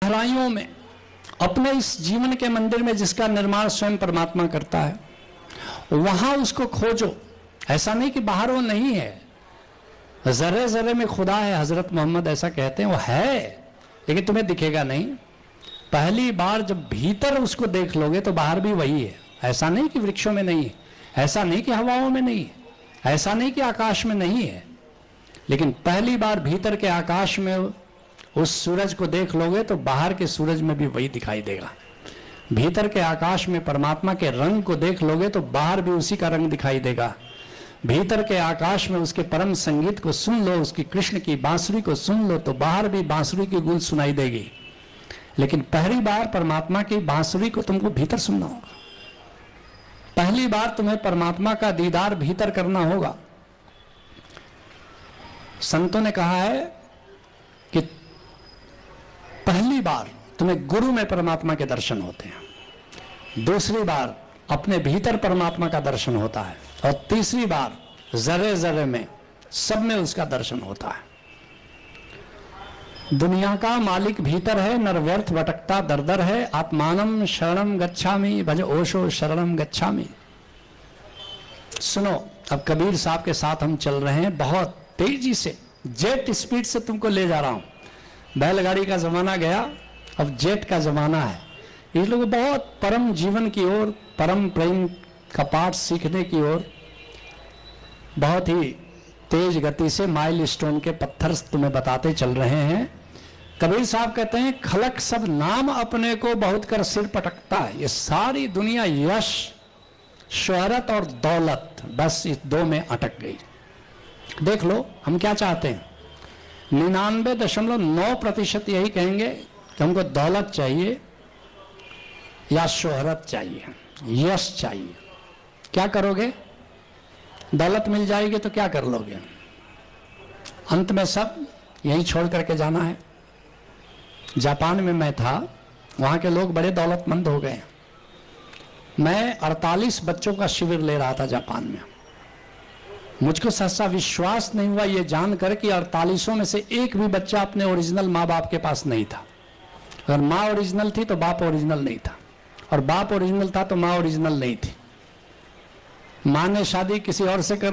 पथराइयों में, अपने इस जीवन के मंदिर में जिसका निर्माण स्वयं परमात्मा करता है, वहां उसको खोजो। ऐसा नहीं कि बाहर वो नहीं है, जर्रे जर्रे में खुदा है, हजरत मोहम्मद ऐसा कहते हैं, वो है, लेकिन तुम्हें दिखेगा नहीं। पहली बार जब भीतर उसको देख लोगे तो बाहर भी वही है। ऐसा नहीं कि वृक्षों में नहीं है, ऐसा नहीं कि हवाओं में नहीं है, ऐसा नहीं कि आकाश में नहीं है, लेकिन पहली बार भीतर के आकाश में उस सूरज को देख लोगे तो बाहर के सूरज में भी वही दिखाई देगा। भीतर के आकाश में परमात्मा के रंग को देख लोगे तो बाहर भी उसी का रंग दिखाई देगा। भीतर के आकाश में उसके परम संगीत को सुन लो, उसकी कृष्ण की बांसुरी को सुन लो तो बाहर भी बांसुरी की गूंज सुनाई देगी। लेकिन पहली बार परमात्मा की बांसुरी को तुमको भीतर सुनना होगा। पहली बार तुम्हें परमात्मा का दीदार भीतर करना होगा। संतों ने कहा है कि पहली बार तुम्हें गुरु में परमात्मा के दर्शन होते हैं, दूसरी बार अपने भीतर परमात्मा का दर्शन होता है, और तीसरी बार जर्रे जर्रे में, सब में उसका दर्शन होता है। दुनिया का मालिक भीतर है, नर व्यर्थ भटकता दर दर है, आत्मानम शरणम गच्छामि भज ओशो शरणम गच्छामि। सुनो, अब कबीर साहब के साथ हम चल रहे हैं, बहुत तेजी से, जेट स्पीड से तुमको ले जा रहा हूं। बैलगाड़ी का जमाना गया, अब जेट का जमाना है। ये लोग बहुत परम जीवन की ओर, परम प्रेम का पाठ सीखने की ओर बहुत ही तेज गति से माइल स्टोन के पत्थर तुम्हें बताते चल रहे हैं। कबीर साहब कहते हैं, खलक सब नाम अपने को बहुत कर सिर पटकता है। ये सारी दुनिया यश, शोहरत और दौलत, बस इस दो में अटक गई। देख लो हम क्या चाहते हैं, 99.9% यही कहेंगे कि हमको दौलत चाहिए या शोहरत चाहिए, यश चाहिए। क्या करोगे? दौलत मिल जाएगी तो क्या कर लोगे? अंत में सब यही छोड़ करके जाना है। जापान में मैं था, वहाँ के लोग बड़े दौलतमंद हो गए। मैं 48 बच्चों का शिविर ले रहा था जापान में। मुझको सहसा विश्वास नहीं हुआ ये जानकर कि 48 में से एक भी बच्चा अपने ओरिजिनल माँ बाप के पास नहीं था। अगर माँ ओरिजिनल थी तो बाप ओरिजिनल नहीं था, और बाप ओरिजिनल था तो माँ ओरिजिनल नहीं थी। माँ ने शादी किसी और से कर